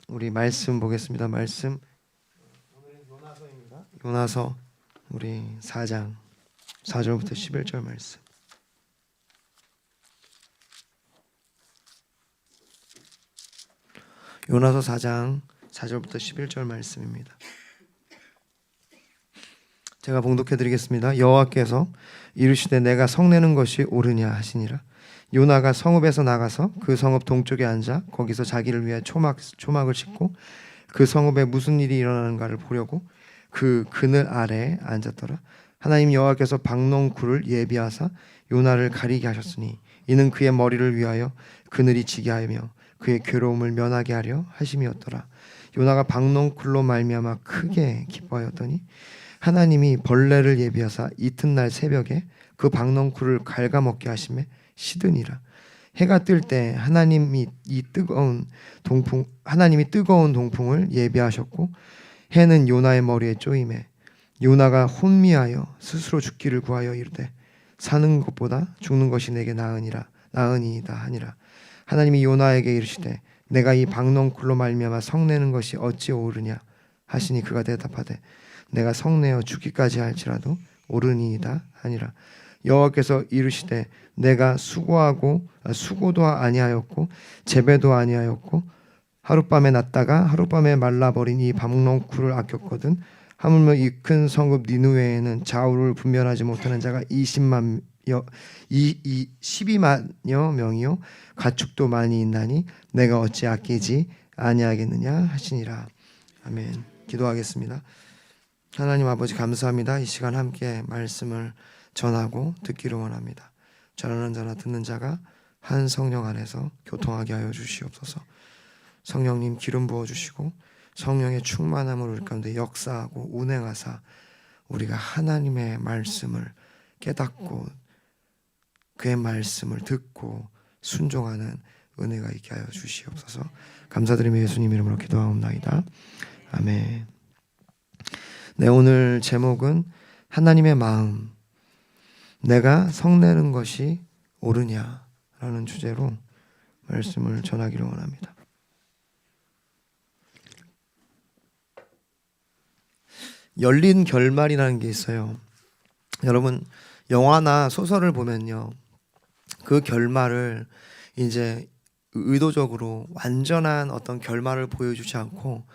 우리 말씀 보겠습니다. 말씀 오늘은 요나서입니다. 요나서 우리 4장 4절부터 11절 말씀. 요나서 4장 4절부터 11절 말씀입니다. 제가 봉독해 드리겠습니다. 여호와께서 이르시되 내가 성내는 것이 옳으냐 하시니라. 요나가 성읍에서 나가서 그 성읍 동쪽에 앉아 거기서 자기를 위해 초막을 싣고 그 성읍에 무슨 일이 일어나는가를 보려고 그 그늘 아래에 앉았더라. 하나님 여호와께서 박농쿨을 예비하사 요나를 가리게 하셨으니 이는 그의 머리를 위하여 그늘이 지게 하며 그의 괴로움을 면하게 하려 하심이었더라. 요나가 박농쿨로 말미암아 크게 기뻐하였더니 하나님이 벌레를 예비하사 이튿날 새벽에 그 박농쿨을 갉아먹게 하심에 시드니라. 해가 뜰 때 하나님이 뜨거운 동풍을 예비하셨고 해는 요나의 머리에 쪼임에 요나가 혼미하여 스스로 죽기를 구하여 이르되 사는 것보다 죽는 것이 내게 나으니이다 하니라. 하나님이 요나에게 이르시되 내가 이 박농쿨로 말미암아 성내는 것이 어찌 옳으냐 하시니 그가 대답하되 내가 성내어 죽기까지 할지라도 옳으니이다 하니라. 여호와께서 이르시되 내가 수고도 아니하였고 재배도 아니하였고 하룻밤에 났다가 하룻밤에 말라버린 이 박농쿨을 아꼈거든. 하물며 이 큰 성읍 니느웨에는 좌우를 분별하지 못하는 자가 12만여 명이요 가축도 많이 있나니 내가 어찌 아끼지 아니하겠느냐 하시니라. 아멘. 기도하겠습니다. 하나님 아버지 감사합니다. 이 시간 함께 말씀을 전하고 듣기를 원합니다. 전하는 자나 듣는 자가 한 성령 안에서 교통하게 하여 주시옵소서. 성령님 기름 부어주시고 성령의 충만함을 우리 가운데 역사하고 운행하사 우리가 하나님의 말씀을 깨닫고 그의 말씀을 듣고 순종하는 은혜가 있게 하여 주시옵소서. 감사드리며 예수님 이름으로 기도하옵나이다. 아멘. 네, 오늘 제목은 하나님의 마음, 내가 성내는 것이 옳으냐라는 주제로 말씀을 전하기를 원합니다. 열린 결말이라는 게 있어요. 여러분 영화나 소설을 보면요, 그 결말을 이제 의도적으로 완전한 어떤 결말을 보여주지 않고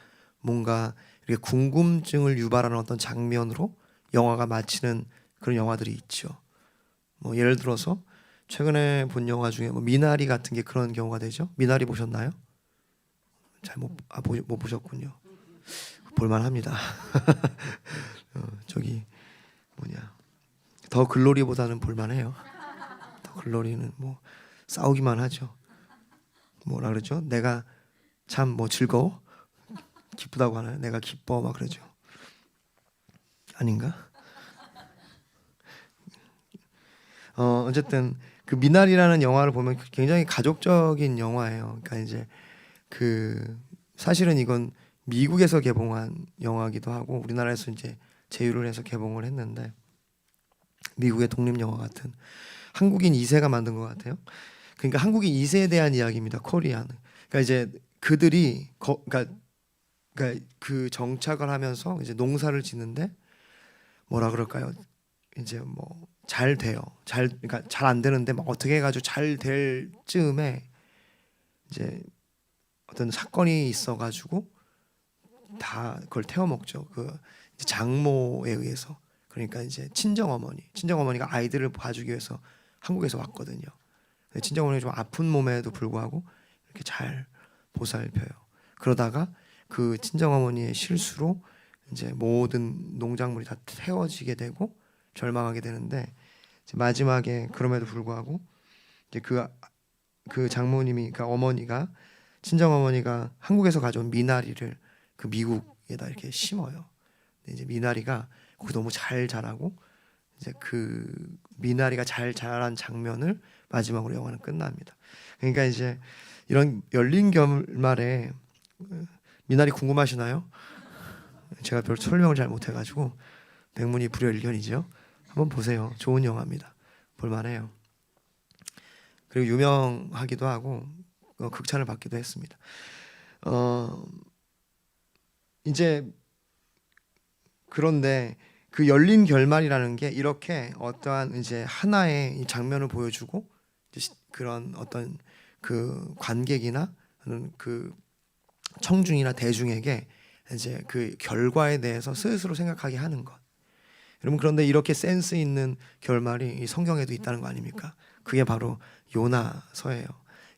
뭔가 이렇게 궁금증을 유발하는 어떤 장면으로 영화가 마치는 그런 영화들이 있죠. 뭐 예를 들어서 최근에 본 영화 중에 미나리 같은 게 그런 경우가 되죠. 미나리 보셨나요? 잘 못 보셨군요. 볼만합니다. 저기 더 글로리보다는 볼만해요. 더 글로리는 뭐 싸우기만 하죠. 뭐라 그러죠? 내가 참 즐거워? 기쁘다고 하나요? 내가 기뻐 막 그러죠. 아닌가? 어쨌든 그 미나리라는 영화를 보면 굉장히 가족적인 영화예요. 그러니까 이제 사실은 이건 미국에서 개봉한 영화기도 하고 우리나라에서 이제 제휴를 해서 개봉을 했는데 미국의 독립 영화 같은 한국인 2세가 만든 것 같아요. 그러니까 한국인 2세에 대한 이야기입니다. 코리안. 그러니까 이제 그들이 그러니까 그 정착을 하면서 이제 농사를 짓는데 뭐라 그럴까요? 이제 잘 돼요. 그러니까 잘 안 되는데 막 어떻게 해가지고 잘 될 즈음에 이제 어떤 사건이 있어가지고 다 그걸 태워 먹죠. 그 장모에 의해서. 그러니까 이제 친정어머니가 아이들을 봐주기 위해서 한국에서 왔거든요. 친정어머니가 좀 아픈 몸에도 불구하고 이렇게 잘 보살펴요. 그러다가 그 친정어머니의 실수로 이제 모든 농작물이 다 태워지게 되고 절망하게 되는데 마지막에 그럼에도 불구하고 이제 그 장모님이, 그러니까 어머니가, 친정어머니가 한국에서 가져온 미나리를 그 미국에다 이렇게 심어요. 근데 이제 미나리가 거기 너무 잘 자라고 이제 그 미나리가 잘 자란 장면을 마지막으로 영화는 끝납니다. 그러니까 이제 이런 열린 결말에 미나리 궁금하시나요? 제가 별 설명을 잘 못해가지고 백문이 불여일견이죠. 한번 보세요. 좋은 영화입니다. 볼만해요. 그리고 유명하기도 하고 극찬을 받기도 했습니다. 어 이제 그런데 그 열린 결말이라는 게 이렇게 어떠한 이제 하나의 이 장면을 보여주고 그런 어떤 그 관객이나 그 청중이나 대중에게 이제 그 결과에 대해서 스스로 생각하게 하는 것. 여러분 그런데 이렇게 센스 있는 결말이 이 성경에도 있다는 거 아닙니까? 그게 바로 요나서예요.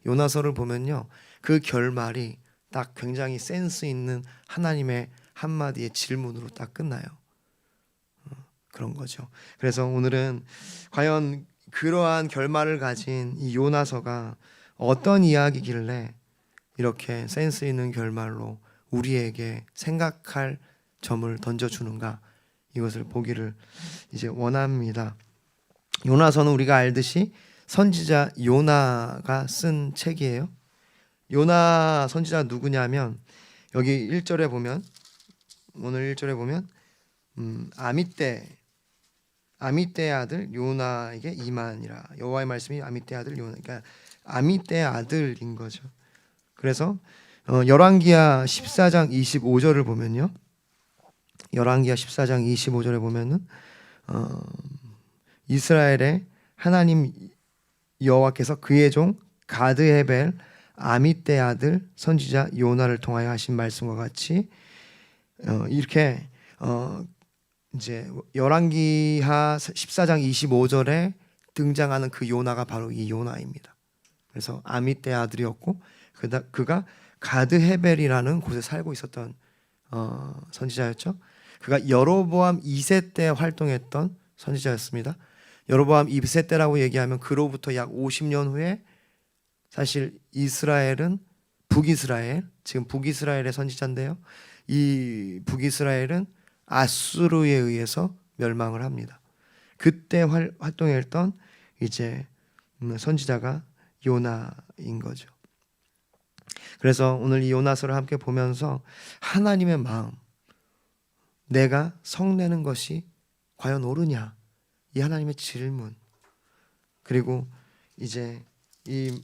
요나서를 보면요, 그 결말이 딱 굉장히 센스 있는 하나님의 한마디의 질문으로 딱 끝나요. 그런 거죠. 그래서 오늘은 과연 그러한 결말을 가진 이 요나서가 어떤 이야기길래 이렇게 센스 있는 결말로 우리에게 생각할 점을 던져주는가, 이것을 보기를 이제 원합니다. 요나서는 우리가 알듯이 선지자 요나가 쓴 책이에요. 요나 선지자 누구냐면 여기 1절에 보면, 오늘 1절에 보면 아미떼의 아들 요나에게 이만이라. 여호와의 말씀이 아미떼의 아들 요나, 그러니까 아미떼의 아들인 거죠. 그래서 열왕기하 14장 25절을 보면요, 열왕기하 14장 25절에 보면은 이스라엘의 하나님 여호와께서 그의 종 가드헤벨 아미떼의 아들 선지자 요나를 통하여 하신 말씀과 같이 이렇게 이제 열왕기하 14장 25절에 등장하는 그 요나가 바로 이 요나입니다. 그래서 아미떼의 아들이었고 그가 가드헤벨이라는 곳에 살고 있었던 선지자였죠. 그가 여로보암 2세 때 활동했던 선지자였습니다. 여로보암 2세 때라고 얘기하면 그로부터 약 50년 후에 사실 이스라엘은 북이스라엘, 지금 북이스라엘의 선지자인데요, 이 북이스라엘은 아수르에 의해서 멸망을 합니다. 그때 활동했던 이제 선지자가 요나인 거죠. 그래서 오늘 이 요나서를 함께 보면서 하나님의 마음, 내가 성내는 것이 과연 옳으냐, 이 하나님의 질문, 그리고 이제 이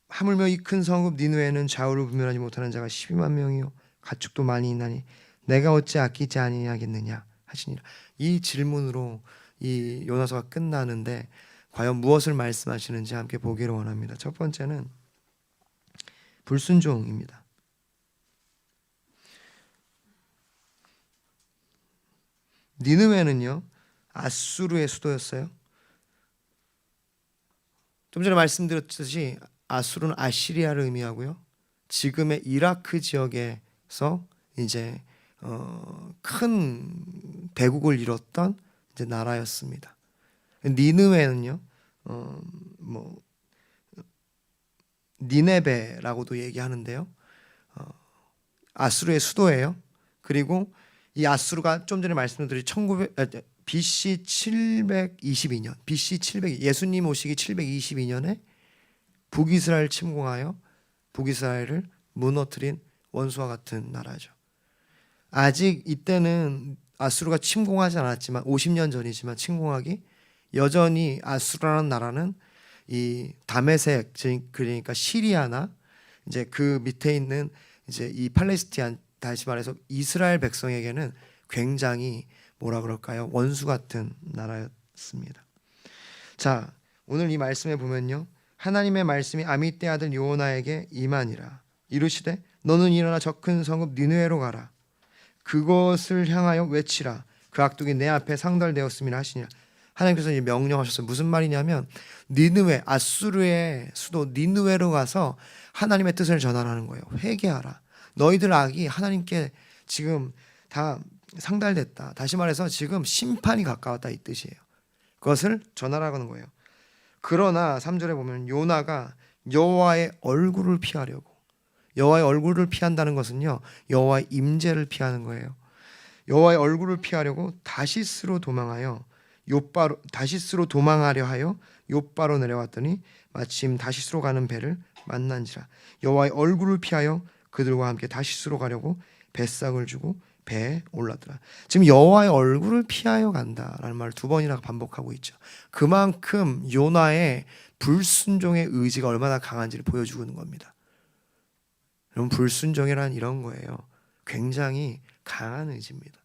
하물며 이 큰 성읍 니느웨는 좌우를 분별하지 못하는 자가 12만 명이요 가축도 많이 있나니 내가 어찌 아끼지 아니하겠느냐 하시니라. 이 질문으로 이 요나서가 끝나는데 과연 무엇을 말씀하시는지 함께 보기를 원합니다. 첫 번째는 불순종입니다. 니느웨는요 아수르의 수도였어요. 좀 전에 말씀드렸듯이 아수르는 아시리아를 의미하고요, 지금의 이라크 지역에서 이제 큰 대국을 이뤘던 이제 나라였습니다. 니느웨는요 니네베라고도 얘기하는데요, 아수르의 수도예요. 그리고 이 아수르가 좀 전에 말씀드린 BC 722년, BC 700, 예수님 오시기 722년에 북이스라엘 침공하여 북이스라엘을 무너뜨린 원수와 같은 나라죠. 아직 이때는 아수르가 침공하지 않았지만 50년 전이지만 침공하기 여전히 아수르라는 나라는 이 다메섹, 그러니까 시리아나 이제 그 밑에 있는 이제 이 팔레스티안, 다시 말해서 이스라엘 백성에게는 굉장히 뭐라 그럴까요? 원수 같은 나라였습니다. 자, 오늘 이 말씀에 보면요, 하나님의 말씀이 아미떼 아들 요나에게 임하니라. 이르시되 너는 일어나 저 큰 성읍 니느웨로 가라. 그것을 향하여 외치라. 그 악독이 내 앞에 상달되었음이라 하시니라. 하나님께서 이제 명령하셨어요. 무슨 말이냐면 니느웨, 아수르의 수도 니느웨로 가서 하나님의 뜻을 전하라는 거예요. 회개하라. 너희들 악이 하나님께 지금 다 상달됐다. 다시 말해서 지금 심판이 가까웠다, 이 뜻이에요. 그것을 전하라는 거예요. 그러나 3절에 보면 요나가 여호와의 얼굴을 피하려고, 여호와의 얼굴을 피한다는 것은요 여호와의 임재를 피하는 거예요. 여호와의 얼굴을 피하려고 다시스로 도망하려 하여 욥바로 내려왔더니 마침 다시스로 가는 배를 만난지라. 여호와의 얼굴을 피하여 그들과 함께 다시스로 가려고 뱃삭을 주고 배에 올랐더라. 지금 여호와의 얼굴을 피하여 간다라는 말을 2번이나 반복하고 있죠. 그만큼 요나의 불순종의 의지가 얼마나 강한지를 보여주고 있는 겁니다. 여러분, 불순종이란 이런 거예요. 굉장히 강한 의지입니다.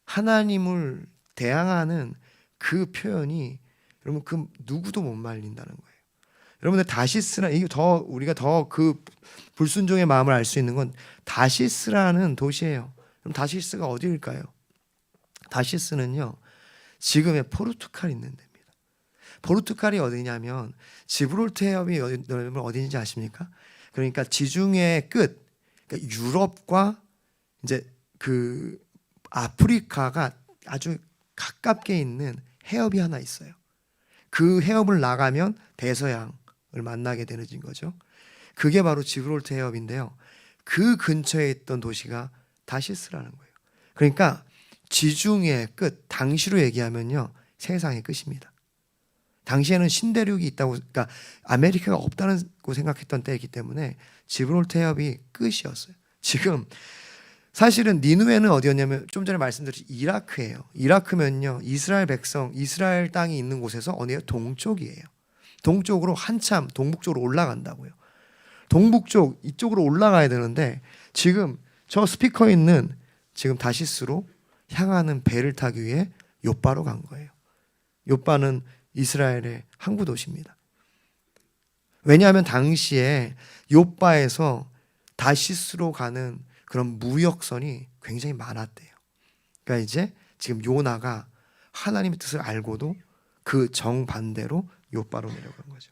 하나님을 대항하는 그 표현이 여러분 그 누구도 못 말린다는 거예요. 여러분들 다시스라 이게 더 우리가 더 그 불순종의 마음을 알 수 있는 건 다시스라는 도시예요. 그럼 다시스가 어디일까요? 다시스는요, 지금의 포르투갈 있는 데입니다. 포르투갈이 어디냐면 지브롤터 해협이 여러분 어디인지 아십니까? 그러니까 지중해의 끝, 그러니까 유럽과 이제 그 아프리카가 아주 가깝게 있는 해협이 하나 있어요. 그 해협을 나가면 대서양을 만나게 되는 거죠. 그게 바로 지브롤터 해협인데요. 그 근처에 있던 도시가 다시스라는 거예요. 그러니까 지중해의 끝, 당시로 얘기하면요, 세상의 끝입니다. 당시에는 신대륙이 있다고, 그러니까 아메리카가 없다고 생각했던 때이기 때문에 지브롤터 해협이 끝이었어요. 지금 사실은 니누에는 어디였냐면 좀 전에 말씀드렸듯이 이라크예요. 이라크면요, 이스라엘 백성, 이스라엘 땅이 있는 곳에서 어디예요? 동쪽이에요. 동쪽으로 한참 동북쪽으로 올라간다고요. 동북쪽 이쪽으로 올라가야 되는데 지금 저 스피커에 있는 지금 다시스로 향하는 배를 타기 위해 요바로 간 거예요. 요바는 이스라엘의 항구 도시입니다. 왜냐하면 당시에 요바에서 다시스로 가는 그런 무역선이 굉장히 많았대요. 그러니까 이제 지금 요나가 하나님의 뜻을 알고도 그 정반대로 요바로 내려간 거죠.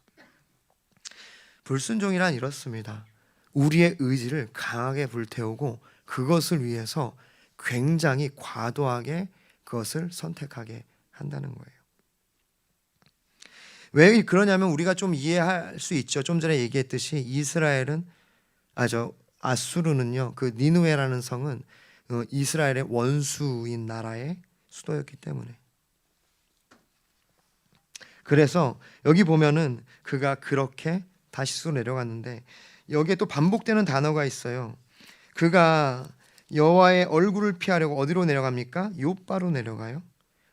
불순종이란 이렇습니다. 우리의 의지를 강하게 불태우고 그것을 위해서 굉장히 과도하게 그것을 선택하게 한다는 거예요. 왜 그러냐면 우리가 좀 이해할 수 있죠. 좀 전에 얘기했듯이 이스라엘은 아수르는요, 그 니누에라는 성은 이스라엘의 원수인 나라의 수도였기 때문에. 그래서 여기 보면은 그가 그렇게 다시스로 내려갔는데 여기에 또 반복되는 단어가 있어요. 그가 여호와의 얼굴을 피하려고 어디로 내려갑니까? 요바로 내려가요.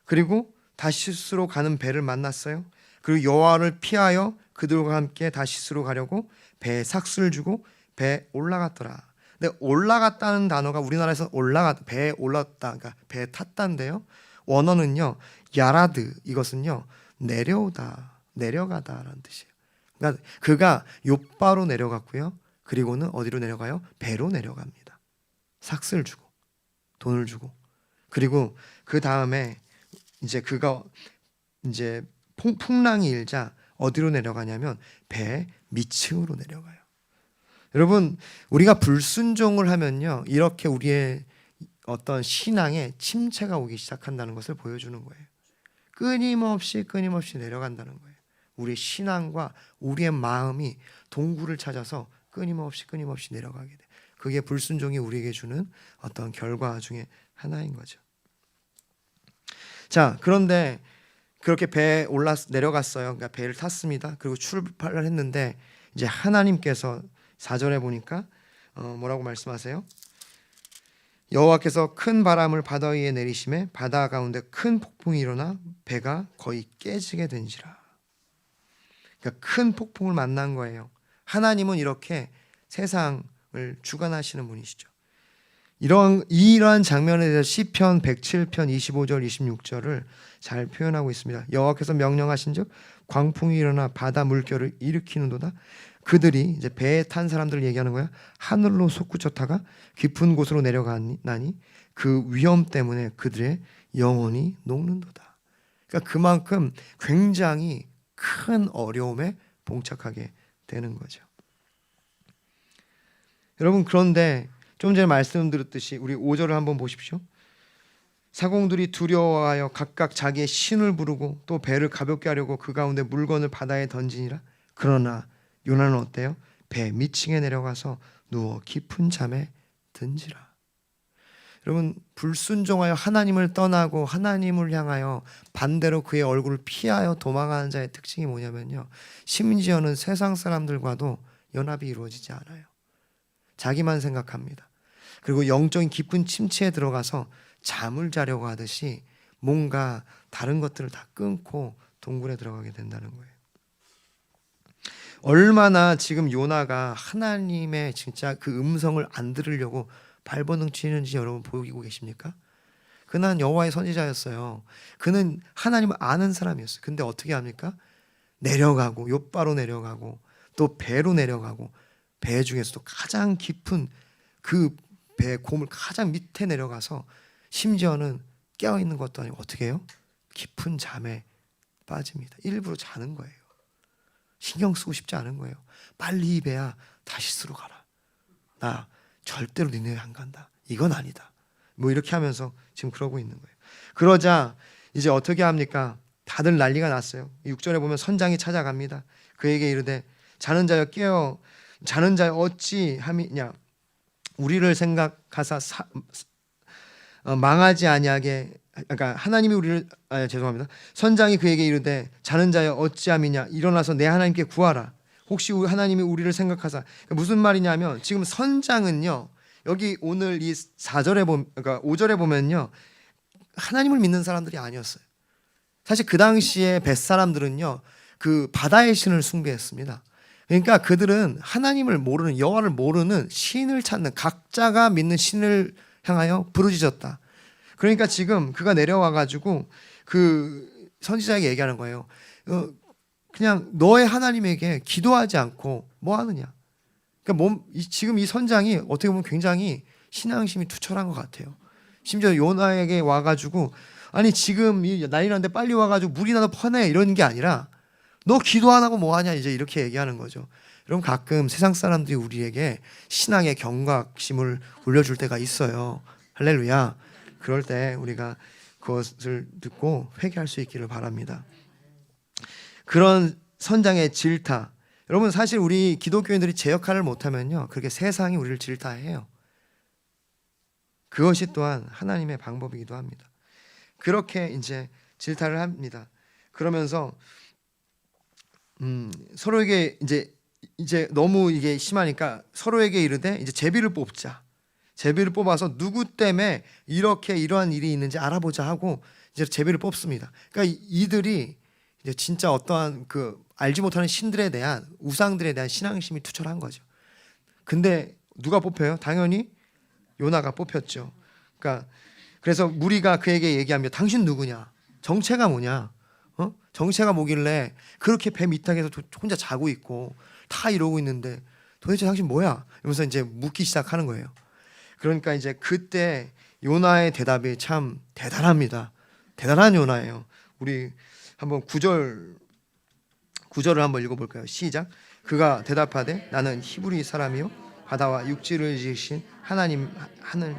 그리고 다시스로 가는 배를 만났어요. 그리고 여호와를 피하여 그들과 함께 다시스로 가려고 배에 삭수를 주고 배에 올라갔더라. 근데 올라갔다는 단어가 우리나라에서 배에 올랐다, 그러니까 배에 탔다인데요. 원어는요, 야라드, 이것은요, 내려오다, 내려가다라는 뜻이에요. 그러니까 그가 요바로 내려갔고요. 그리고는 어디로 내려가요? 배로 내려갑니다. 삭스를 주고 돈을 주고. 그리고 그 다음에 이제 그가 이제 풍랑이 일자 어디로 내려가냐면 배 밑층으로 내려가요. 여러분, 우리가 불순종을 하면요, 이렇게 우리의 어떤 신앙에 침체가 오기 시작한다는 것을 보여주는 거예요. 끊임없이 내려간다는 거예요. 우리의 신앙과 우리의 마음이 동굴을 찾아서 끊임없이 내려가게 돼. 그게 불순종이 우리에게 주는 어떤 결과 중에 하나인 거죠. 자, 그런데 그렇게 배에 내려갔어요. 그러니까 배를 탔습니다. 그리고 출발을 했는데 이제 하나님께서 4절에 보니까 뭐라고 말씀하세요? 여호와께서 큰 바람을 바다 위에 내리심에 바다 가운데 큰 폭풍이 일어나 배가 거의 깨지게 된지라. 그러니까 큰 폭풍을 만난 거예요. 하나님은 이렇게 세상을 주관하시는 분이시죠. 이러한 장면에 대해서 시편 107편 25절 26절을 잘 표현하고 있습니다. 여호와께서 명령하신즉 광풍이 일어나 바다 물결을 일으키는도다. 그들이 이제 배에 탄 사람들을 얘기하는 거야. 하늘로 솟구쳤다가 깊은 곳으로 내려가나니 그 위험 때문에 그들의 영혼이 녹는도다. 그러니까 그만큼 굉장히 큰 어려움에 봉착하게 되는 거죠. 여러분, 그런데 좀 전에 말씀드렸듯이 우리 5절을 한번 보십시오. 사공들이 두려워하여 각각 자기의 신을 부르고 또 배를 가볍게 하려고 그 가운데 물건을 바다에 던지니라. 그러나 요나는 어때요? 배 밑층에 내려가서 누워 깊은 잠에 든지라. 여러분, 불순종하여 하나님을 떠나고 하나님을 향하여 반대로 그의 얼굴을 피하여 도망하는 자의 특징이 뭐냐면요, 심지어는 세상 사람들과도 연합이 이루어지지 않아요. 자기만 생각합니다. 그리고 영적인 깊은 침체에 들어가서 잠을 자려고 하듯이 뭔가 다른 것들을 다 끊고 동굴에 들어가게 된다는 거예요. 얼마나 지금 요나가 하나님의 진짜 그 음성을 안 들으려고 발버둥 치는지 여러분 보이고 계십니까? 그는 여호와의 선지자였어요. 그는 하나님을 아는 사람이었어요. 근데 어떻게 합니까? 내려가고 욥바로 내려가고 또 배로 내려가고 배 중에서도 가장 깊은 그 배 고물 가장 밑에 내려가서 심지어는 깨어있는 것도 아니고 어떻게 해요? 깊은 잠에 빠집니다. 일부러 자는 거예요. 신경 쓰고 싶지 않은 거예요. 빨리 이 배야 다시스로 가라. 나 절대로 니네에 안 간다. 이건 아니다. 뭐 이렇게 하면서 지금 그러고 있는 거예요. 그러자 이제 어떻게 합니까? 다들 난리가 났어요. 6절에 보면 선장이 찾아갑니다. 그에게 이르되 자는 자여 깨어 자는 자여 어찌 함이냐 우리를 생각하사 망하지 아니하게 그러니까 하나님이 우리를 죄송합니다. 선장이 그에게 이르되 자는 자여 어찌함이냐 일어나서 내 하나님께 구하라. 혹시 하나님이 우리를 생각하사 무슨 말이냐면 지금 선장은요 여기 오늘 이 4절에 그러니까 5절에 보면요 하나님을 믿는 사람들이 아니었어요. 사실 그 당시에 벳사람들은요 그 바다의 신을 숭배했습니다. 그러니까 그들은 하나님을 모르는 여호와를 모르는 신을 찾는 각자가 믿는 신을 향하여 부르짖었다. 그러니까 지금 그가 내려와 가지고 그 선지자에게 얘기하는 거예요. 그냥 너의 하나님에게 기도하지 않고 뭐 하느냐. 그러니까 지금 이 선장이 어떻게 보면 굉장히 신앙심이 투철한 것 같아요. 심지어 요나에게 와가지고 아니 지금 난리 났는데 빨리 와가지고 물이나 더 퍼내 이런 게 아니라 너 기도 안 하고 뭐 하냐 이제 이렇게 얘기하는 거죠. 여러분 가끔 세상 사람들이 우리에게 신앙의 경각심을 울려줄 때가 있어요. 할렐루야. 그럴 때 우리가 그것을 듣고 회개할 수 있기를 바랍니다. 그런 선장의 질타. 여러분 사실 우리 기독교인들이 제 역할을 못하면요 그렇게 세상이 우리를 질타해요. 그것이 또한 하나님의 방법이기도 합니다. 그렇게 이제 질타를 합니다. 그러면서 서로에게 이제 너무 이게 심하니까 서로에게 이르되 이제 제비를 뽑자. 제비를 뽑아서 누구 때문에 이렇게 이러한 일이 있는지 알아보자 하고 이제 제비를 뽑습니다. 그러니까 이들이 이제 진짜 어떠한 그 알지 못하는 신들에 대한 우상들에 대한 신앙심이 투철한 거죠. 근데 누가 뽑혀요? 당연히 요나가 뽑혔죠. 그러니까 그래서 무리가 그에게 얘기합니다. 당신 누구냐? 정체가 뭐냐? 정체가 뭐길래 그렇게 배 밑에서 혼자 자고 있고 다 이러고 있는데 도대체 당신 뭐야? 이러면서 이제 묻기 시작하는 거예요. 그러니까 이제 그때 요나의 대답이 참 대단합니다. 대단한 요나예요. 우리 한번 9절을 한번 읽어볼까요? 시작. 그가 대답하되 나는 히브리 사람이요 바다와 육지를 지으신 하나님 하늘.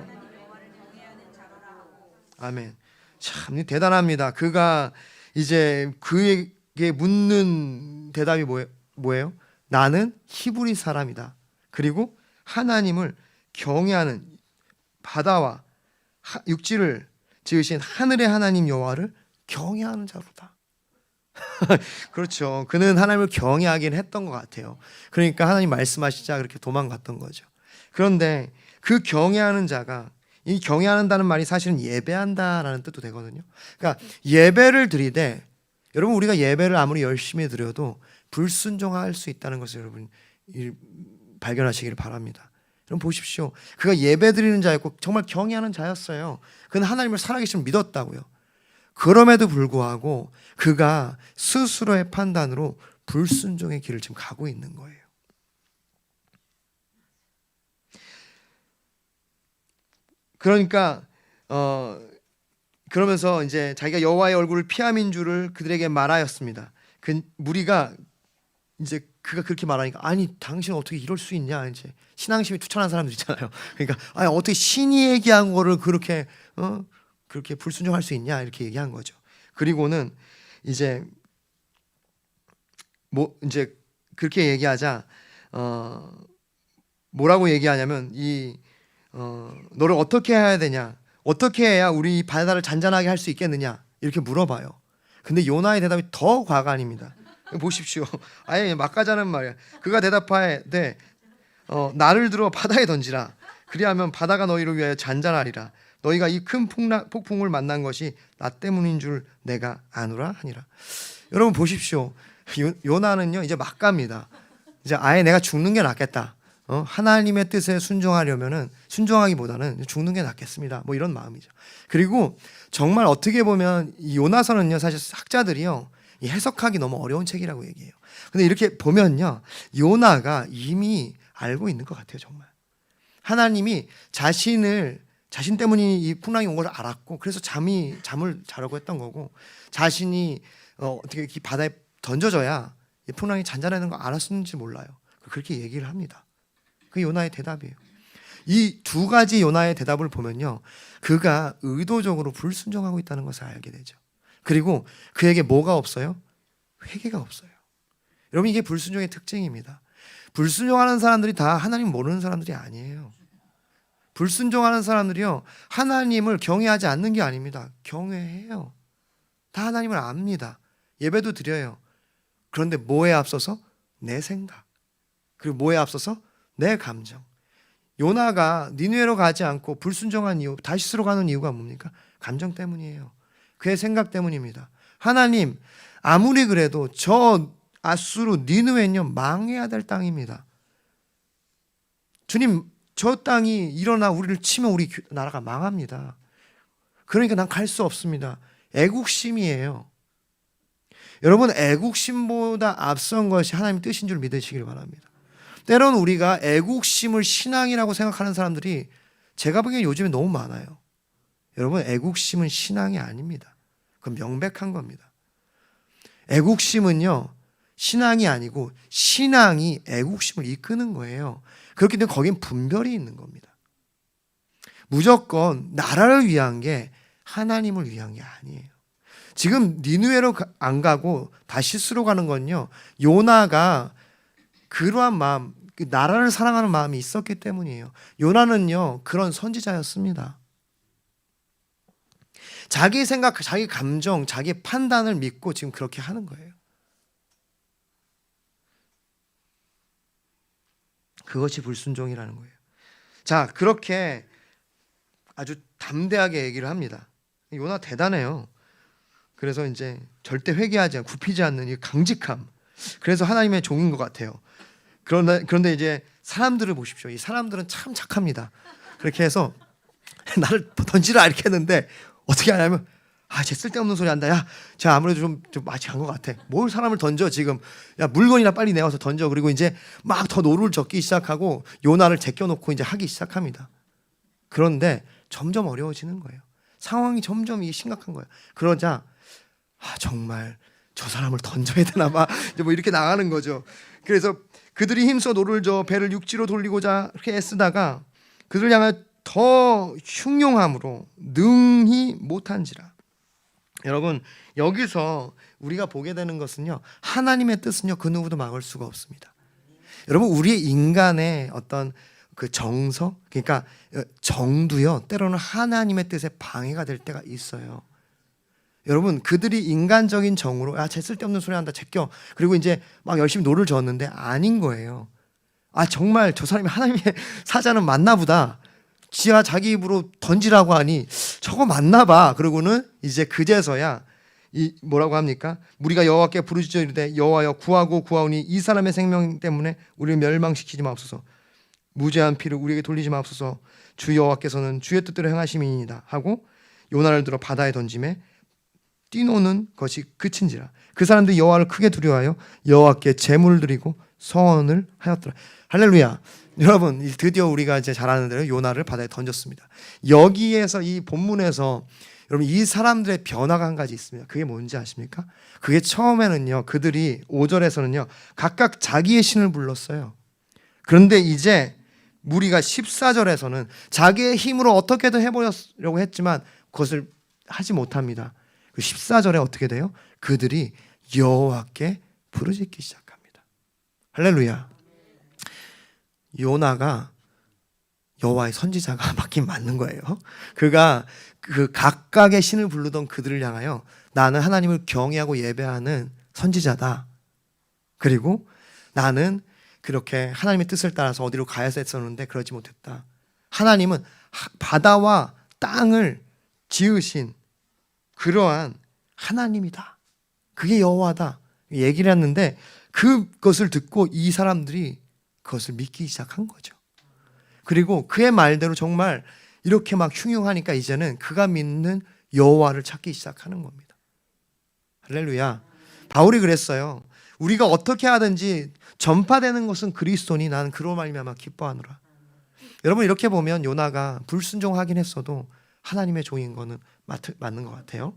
아멘. 참 대단합니다. 그가 이제 그에게 묻는 대답이 뭐예요? 나는 히브리 사람이다. 그리고 하나님을 경외하는 바다와 육지를 지으신 하늘의 하나님 여호와를 경외하는 자로다. 그렇죠. 그는 하나님을 경외하긴 했던 것 같아요. 그러니까 하나님 말씀하시자 그렇게 도망갔던 거죠. 그런데 그 경외하는 자가 이 경외한다는 말이 사실은 예배한다라는 뜻도 되거든요. 그러니까 예배를 드리되 여러분 우리가 예배를 아무리 열심히 드려도 불순종할 수 있다는 것을 여러분 발견하시기를 바랍니다. 여러분 보십시오. 그가 예배 드리는 자였고 정말 경외하는 자였어요. 그는 하나님을 살아계심을 믿었다고요. 그럼에도 불구하고 그가 스스로의 판단으로 불순종의 길을 지금 가고 있는 거예요. 그러니까 그러면서 이제 자기가 여호와의 얼굴을 피함인 줄을 그들에게 말하였습니다. 그 무리가 이제 그가 그렇게 말하니까 아니 당신 어떻게 이럴 수 있냐 이제 신앙심이 투철한 사람들 있잖아요. 그러니까 아니 어떻게 신이 얘기한 거를 그렇게 그렇게 불순종할 수 있냐 이렇게 얘기한 거죠. 그리고는 이제 뭐 이제 그렇게 얘기하자 뭐라고 얘기하냐면 너를 어떻게 해야 되냐? 어떻게 해야 우리 바다를 잔잔하게 할 수 있겠느냐? 이렇게 물어봐요. 근데 요나의 대답이 더 과간입니다. 보십시오. 아예 막 가자는 말이야. 그가 대답하되 나를 들어 바다에 던지라. 그리하면 바다가 너희를 위하여 잔잔하리라. 너희가 이 큰 폭풍을 만난 것이 나 때문인 줄 내가 아노라 하니라. 여러분 보십시오. 요나는요 이제 막 갑니다. 이제 아예 내가 죽는 게 낫겠다. 하나님의 뜻에 순종하기보다는 죽는 게 낫겠습니다. 뭐 이런 마음이죠. 그리고 정말 어떻게 보면 이 요나서는요, 사실 학자들이요, 이 해석하기 너무 어려운 책이라고 얘기해요. 근데 이렇게 보면요, 요나가 이미 알고 있는 것 같아요. 정말 하나님이 자신 때문에 이 풍랑이 온 걸 알았고, 그래서 잠을 자라고 했던 거고, 자신이 어떻게 이 바다에 던져져야 이 풍랑이 잔잔하는 거 알았는지 몰라요. 그렇게 얘기를 합니다. 그게 요나의 대답이에요. 이 두 가지 요나의 대답을 보면요, 그가 의도적으로 불순종하고 있다는 것을 알게 되죠. 그리고 그에게 뭐가 없어요? 회개가 없어요. 여러분, 이게 불순종의 특징입니다. 불순종하는 사람들이 다 하나님 모르는 사람들이 아니에요. 불순종하는 사람들이요, 하나님을 경외하지 않는 게 아닙니다. 경외해요. 다 하나님을 압니다. 예배도 드려요. 그런데 뭐에 앞서서? 내 생각. 그리고 뭐에 앞서서? 내 감정. 요나가 니느웨로 가지 않고 불순종한 이유, 다시스로 가는 이유가 뭡니까? 감정 때문이에요. 그의 생각 때문입니다. 하나님, 아무리 그래도 저 아수르 니느웨는요, 망해야 될 땅입니다. 주님, 저 땅이 일어나 우리를 치면 우리 나라가 망합니다. 그러니까 난 갈 수 없습니다. 애국심이에요. 여러분, 애국심보다 앞선 것이 하나님의 뜻인 줄 믿으시길 바랍니다. 때로는 우리가 애국심을 신앙이라고 생각하는 사람들이 제가 보기엔 요즘에 너무 많아요. 여러분, 애국심은 신앙이 아닙니다. 그건 명백한 겁니다. 애국심은요, 신앙이 아니고 신앙이 애국심을 이끄는 거예요. 그렇기 때문에 거긴 분별이 있는 겁니다. 무조건 나라를 위한 게 하나님을 위한 게 아니에요. 지금 니느웨로 안 가고 다시스로 가는 건요, 요나가 그러한 마음, 그 나라를 사랑하는 마음이 있었기 때문이에요. 요나는요, 그런 선지자였습니다. 자기 생각, 자기 감정, 자기 판단을 믿고 지금 그렇게 하는 거예요. 그것이 불순종이라는 거예요. 자, 그렇게 아주 담대하게 얘기를 합니다. 요나 대단해요. 그래서 이제 절대 회개하지 않고 굽히지 않는 이 강직함. 그래서 하나님의 종인 것 같아요. 그런데 이제 사람들을 보십시오. 이 사람들은 참 착합니다. 그렇게 해서 나를 던지라 이렇게 했는데 어떻게 하냐면, 쟤 쓸데없는 소리 한다. 야, 쟤 아무래도 좀 마치 간 것 같아. 뭘 사람을 던져 지금. 야, 물건이나 빨리 내와서 던져. 그리고 이제 막 더 노를 젓기 시작하고 요나를 제껴놓고 이제 하기 시작합니다. 그런데 점점 어려워지는 거예요. 상황이 점점 심각한 거예요. 그러자 정말 저 사람을 던져야 되나 봐. 이제 뭐 이렇게 나가는 거죠. 그래서 그들이 힘써 노를 저 배를 육지로 돌리고자 애쓰다가 그들을 향해 더 흉용함으로 능히 못한지라. 여러분, 여기서 우리가 보게 되는 것은요, 하나님의 뜻은요, 그 누구도 막을 수가 없습니다. 여러분, 우리의 인간의 어떤 그 정서, 그러니까 정도요, 때로는 하나님의 뜻에 방해가 될 때가 있어요. 여러분, 그들이 인간적인 정으로 쟤 쓸데없는 소리 한다, 제껴. 그리고 이제 막 열심히 노를 저었는데 아닌 거예요. 정말 저 사람이 하나님의 사자는 맞나 보다. 지가 자기 입으로 던지라고 하니 저거 맞나 봐. 그러고는 이제 그제서야 이 뭐라고 합니까? 우리가 여호와께 부르짖어 이르되 여호와여 구하오니 이 사람의 생명 때문에 우리를 멸망시키지 마옵소서. 무죄한 피를 우리에게 돌리지 마옵소서. 주 여호와께서는 주의 뜻대로 행하심이니이다 하고 요나를 들어 바다에 던짐에 뛰노는 것이 그친지라. 그 사람들이 여호와를 크게 두려워하여 여호와께 제물을 드리고 서원을 하였더라. 할렐루야. 여러분, 드디어 우리가 이제 잘 아는 대로 요나를 바다에 던졌습니다. 여기에서 이 본문에서 여러분, 이 사람들의 변화가 한 가지 있습니다. 그게 뭔지 아십니까? 그게 처음에는요, 그들이 5절에서는요 각각 자기의 신을 불렀어요. 그런데 이제 무리가 14절에서는 자기의 힘으로 어떻게든 해보려고 했지만 그것을 하지 못합니다. 그 14절에 어떻게 돼요? 그들이 여호와께 부르짖기 시작합니다. 할렐루야. 요나가 여호와의 선지자가 맞긴 맞는 거예요. 그가 그 각각의 신을 부르던 그들을 향하여 나는 하나님을 경외하고 예배하는 선지자다. 그리고 나는 그렇게 하나님의 뜻을 따라서 어디로 가야 했었는데 그러지 못했다. 하나님은 바다와 땅을 지으신 그러한 하나님이다. 그게 여호와다. 얘기를 했는데 그것을 듣고 이 사람들이 그것을 믿기 시작한 거죠. 그리고 그의 말대로 정말 이렇게 막 흉흉하니까 이제는 그가 믿는 여호와를 찾기 시작하는 겁니다. 할렐루야. 바울이 그랬어요. 우리가 어떻게 하든지 전파되는 것은 그리스도니 나는 그로 말미암아 기뻐하노라. 여러분, 이렇게 보면 요나가 불순종하긴 했어도 하나님의 종인 거는 맞는 것 같아요.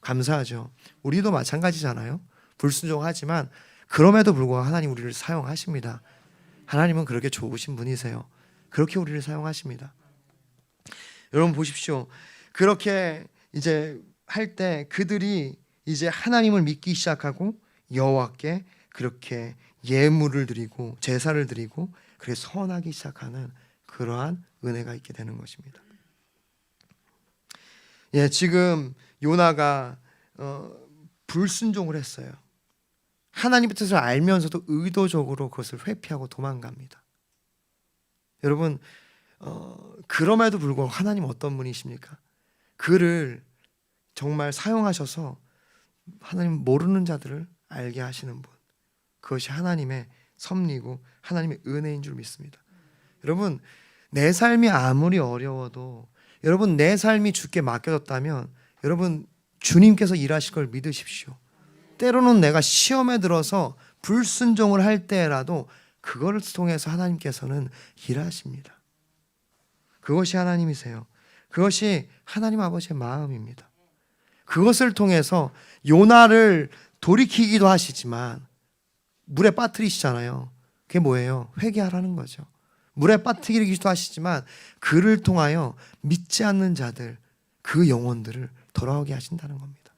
감사하죠. 우리도 마찬가지잖아요. 불순종하지만 그럼에도 불구하고 하나님 우리를 사용하십니다. 하나님은 그렇게 좋으신 분이세요. 그렇게 우리를 사용하십니다. 여러분 보십시오. 그렇게 이제 할 때 그들이 이제 하나님을 믿기 시작하고 여호와께 그렇게 예물을 드리고 제사를 드리고 그렇게 선하기 시작하는 그러한 은혜가 있게 되는 것입니다. 예, 지금 요나가 불순종을 했어요. 하나님의 뜻을 알면서도 의도적으로 그것을 회피하고 도망갑니다. 여러분, 그럼에도 불구하고 하나님 어떤 분이십니까? 그를 정말 사용하셔서 하나님 모르는 자들을 알게 하시는 분, 그것이 하나님의 섭리고 하나님의 은혜인 줄 믿습니다. 여러분, 내 삶이 아무리 어려워도 여러분 내 삶이 주께 맡겨졌다면 여러분 주님께서 일하실 걸 믿으십시오. 때로는 내가 시험에 들어서 불순종을 할 때라도 그거를 통해서 하나님께서는 일하십니다. 그것이 하나님이세요. 그것이 하나님 아버지의 마음입니다. 그것을 통해서 요나를 돌이키기도 하시지만 물에 빠뜨리시잖아요. 그게 뭐예요? 회개하라는 거죠. 물에 빠뜨리기도 하시지만 그를 통하여 믿지 않는 자들, 그 영혼들을 돌아오게 하신다는 겁니다.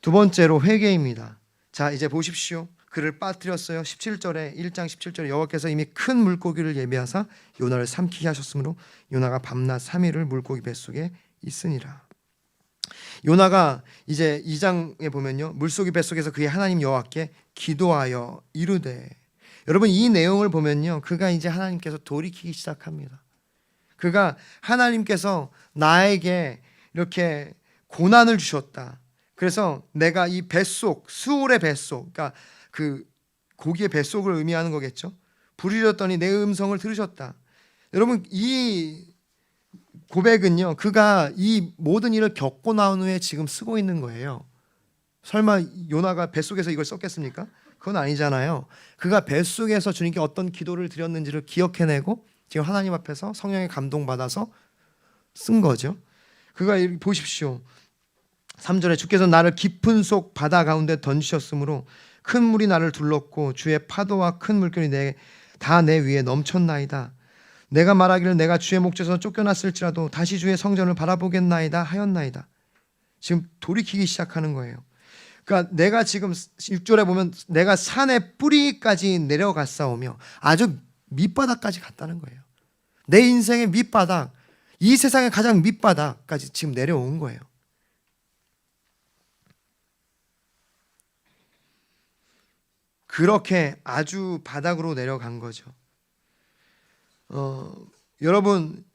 두 번째로 회개입니다. 자, 이제 보십시오. 그를 빠뜨렸어요. 17절에 1장 17절에 여호와께서 이미 큰 물고기를 예비하사 요나를 삼키게 하셨으므로 요나가 밤낮 3일을 물고기 뱃속에 있으니라. 요나가 이제 2장에 보면요, 물고기 뱃속에서 그의 하나님 여호와께 기도하여 이르되, 여러분 이 내용을 보면요, 그가 이제 하나님께서 돌이키기 시작합니다. 그가 하나님께서 나에게 이렇게 고난을 주셨다. 그래서 내가 이 뱃속, 수올의 뱃속, 그러니까 그 고기의 뱃속을 의미하는 거겠죠. 부르짖었더니 내 음성을 들으셨다. 여러분 이 고백은요, 그가 이 모든 일을 겪고 나온 후에 지금 쓰고 있는 거예요. 설마 요나가 뱃속에서 이걸 썼겠습니까? 그건 아니잖아요. 그가 뱃속에서 주님께 어떤 기도를 드렸는지를 기억해내고 지금 하나님 앞에서 성령의 감동받아서 쓴 거죠. 그가 보십시오. 3절에 주께서 나를 깊은 속 바다 가운데 던지셨으므로 큰 물이 나를 둘렀고 주의 파도와 큰 물결이 다 내 위에 넘쳤나이다. 내가 말하기를 내가 주의 목전에서 쫓겨났을지라도 다시 주의 성전을 바라보겠나이다 하였나이다. 지금 돌이키기 시작하는 거예요. 그러니까 내가 지금 6절에 보면 내가 산의 뿌리까지 내려갔사오며 아주 밑바닥까지 갔다는 거예요. 내 인생의 밑바닥, 이 세상의 가장 밑바닥까지 지금 내려온 거예요. 그렇게 아주 바닥으로 내려간 거죠. 여러분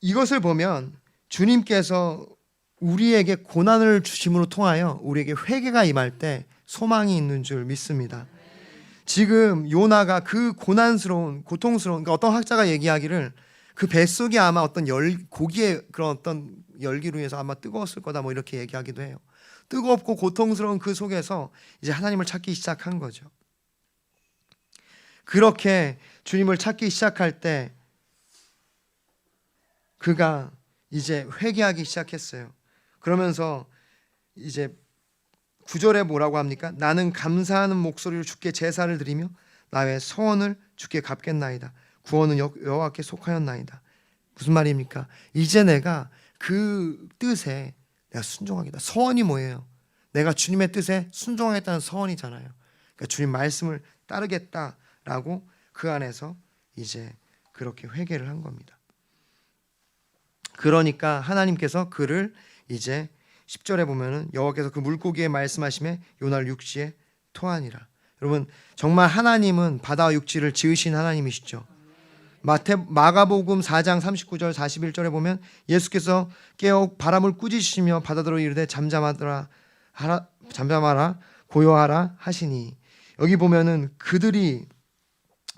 이것을 보면 주님께서 우리에게 고난을 주심으로 통하여 우리에게 회개가 임할 때 소망이 있는 줄 믿습니다. 지금 요나가 그 고난스러운, 고통스러운, 그러니까 어떤 학자가 얘기하기를 그 뱃속이 아마 어떤 고기의 그런 어떤 열기로 인해서 아마 뜨거웠을 거다 뭐 이렇게 얘기하기도 해요. 뜨겁고 고통스러운 그 속에서 이제 하나님을 찾기 시작한 거죠. 그렇게 주님을 찾기 시작할 때 그가 이제 회개하기 시작했어요. 그러면서 이제 9절에 뭐라고 합니까? 나는 감사하는 목소리로 주께 제사를 드리며 나의 서원을 주께 갚겠나이다. 구원은 여호와께 속하였나이다. 무슨 말입니까? 이제 내가 그 뜻에 내가 순종하겠다. 서원이 뭐예요? 내가 주님의 뜻에 순종하겠다는 서원이잖아요. 그러니까 주님 말씀을 따르겠다라고 그 안에서 이제 그렇게 회개를 한 겁니다. 그러니까 하나님께서 그를 이제 10절에 보면은 여호와께서 그 물고기에 말씀하시매 요나를 육지에 토하니라. 여러분 정말 하나님은 바다와 육지를 지으신 하나님이시죠. 마가복음 4장 39절 41절에 보면 예수께서 깨어 바람을 꾸짖으시며 바다더러 이르되 잠잠하라 고요하라 하시니, 여기 보면은 그들이